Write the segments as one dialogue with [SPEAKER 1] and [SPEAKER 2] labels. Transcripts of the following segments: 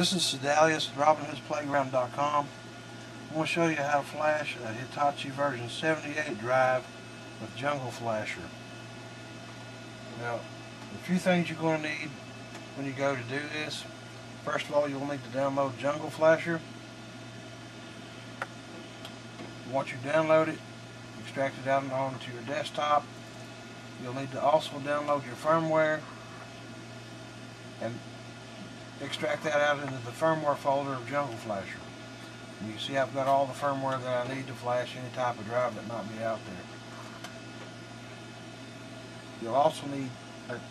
[SPEAKER 1] This is Sadalius at RobinHoodsPlayground.com. I'm going to show you how to flash a Hitachi version 78 drive with Jungle Flasher. Now, a few things you're going to need when you go to do this. First of all, you'll need to download Jungle Flasher. Once you download it, extract it out onto your desktop. You'll need to also download your firmware and extract that out into the firmware folder of Jungle Flasher. And you see I've got all the firmware that I need to flash any type of drive that might be out there. You'll also need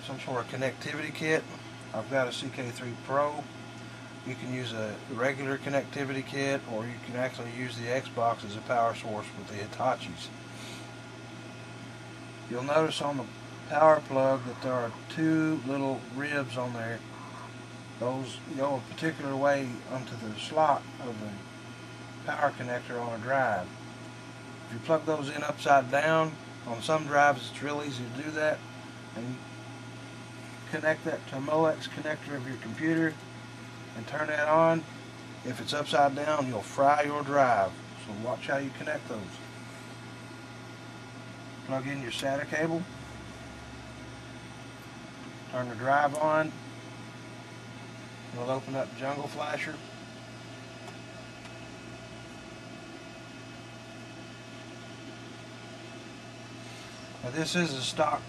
[SPEAKER 1] some sort of connectivity kit. I've got a CK3 Pro. You can use a regular connectivity kit, or you can actually use the Xbox as a power source with the Hitachis. You'll notice on the power plug that there are two little ribs on there. Those go a particular way onto the slot of the power connector on a drive. If you plug those in upside down, on some drives it's real easy to do that, and connect that to a Molex connector of your computer and turn that on. If it's upside down, you'll fry your drive, so watch how you connect those. Plug in your SATA cable, turn the drive on. We'll open up Jungle Flasher. Now this is a stock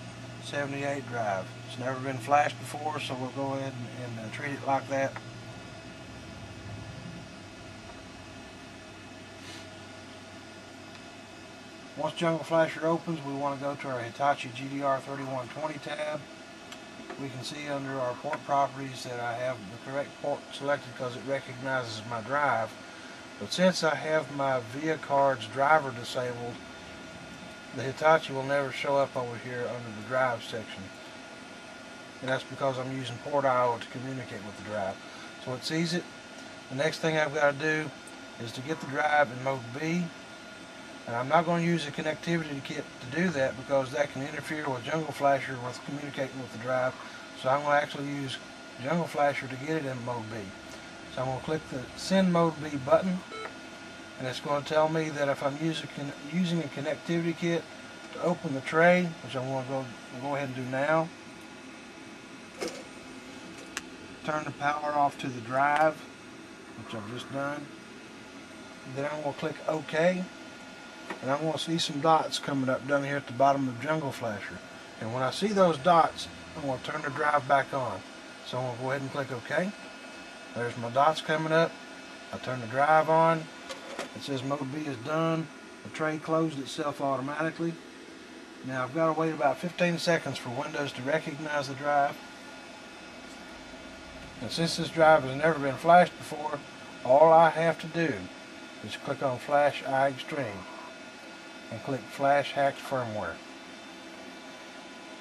[SPEAKER 1] 78 drive. It's never been flashed before, so we'll go ahead and treat it like that. Once Jungle Flasher opens, we want to go to our Hitachi GDR 3120 tab. We can see under our port properties that I have the correct port selected because it recognizes my drive. But since I have my VIA card's driver disabled, the Hitachi will never show up over here under the drive section. And that's because I'm using port IO to communicate with the drive. So it sees it. The next thing I've got to do is to get the drive in mode B. And I'm not going to use a connectivity kit to do that because that can interfere with Jungle Flasher with communicating with the drive. So I'm going to actually use Jungle Flasher to get it in mode B. So I'm going to click the Send Mode B button, and it's going to tell me that if I'm using a connectivity kit to open the tray, which I'm going to go ahead and do now. Turn the power off to the drive, which I've just done. Then I'm going to click OK. And I'm going to see some dots coming up down here at the bottom of Jungle Flasher. And when I see those dots, I'm going to turn the drive back on. So I'm going to go ahead and click OK. There's my dots coming up. I turn the drive on. It says Mode B is done. The tray closed itself automatically. Now I've got to wait about 15 seconds for Windows to recognize the drive. And since this drive has never been flashed before, all I have to do is click on Flash iExtreme and click Flash Hacked Firmware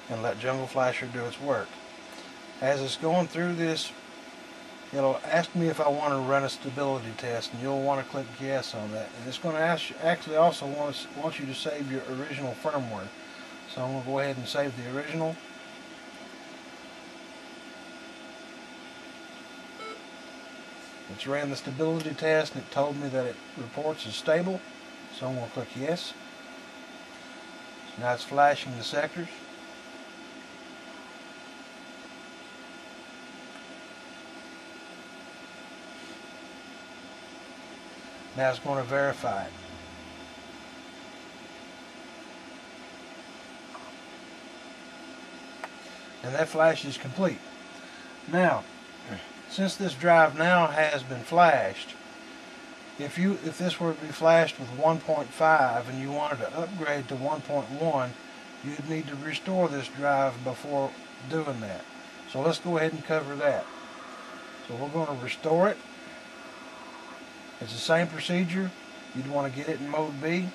[SPEAKER 1] and let Jungle Flasher do its work. As it's going through this, it'll ask me if I want to run a stability test, and you'll want to click yes on that. And it's going to actually also want you to save your original firmware. So I'm going to go ahead and save the original. It's ran the stability test and it told me that it reports as stable. So I'm going to click yes. So now it's flashing the sectors. Now it's going to verify it. And that flash is complete. Now, since this drive now has been flashed, if this were to be flashed with 1.5 and you wanted to upgrade to 1.1, you'd need to restore this drive before doing that. So let's go ahead and cover that. So we're going to restore it. It's the same procedure. You'd want to get it in mode B.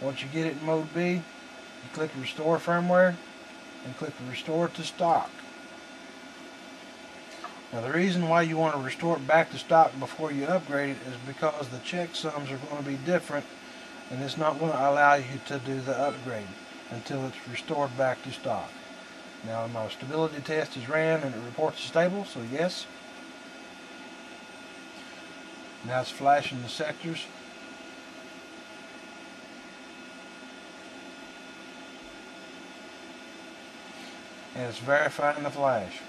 [SPEAKER 1] Once you get it in mode B, you click Restore Firmware and click Restore to Stock. Now the reason why you want to restore it back to stock before you upgrade it is because the checksums are going to be different, and it's not going to allow you to do the upgrade until it's restored back to stock. Now my stability test is ran and it reports stable, so yes. Now it's flashing the sectors. And it's verifying the flash.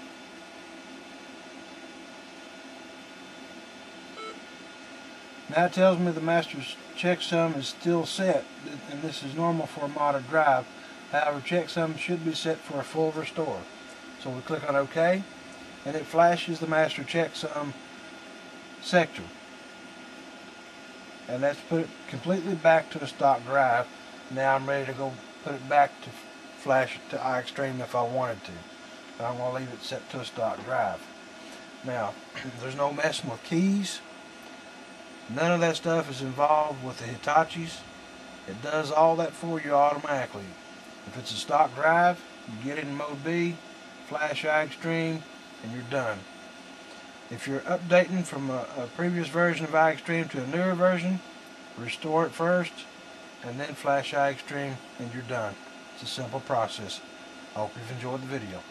[SPEAKER 1] Now it tells me the master checksum is still set, and this is normal for a modded drive. However, checksum should be set for a full restore. So we click on OK, and it flashes the master checksum sector. And that's put it completely back to a stock drive. Now I'm ready to go put it back to flash it to iExtreme if I wanted to. But I'm going to leave it set to a stock drive. Now, there's no messing with keys. None of that stuff is involved with the Hitachis. It does all that for you automatically. If it's a stock drive, you get it in mode B, flash iExtreme, and you're done. If you're updating from a previous version of iExtreme to a newer version, restore it first, and then flash iExtreme, and you're done. It's a simple process. I hope you've enjoyed the video.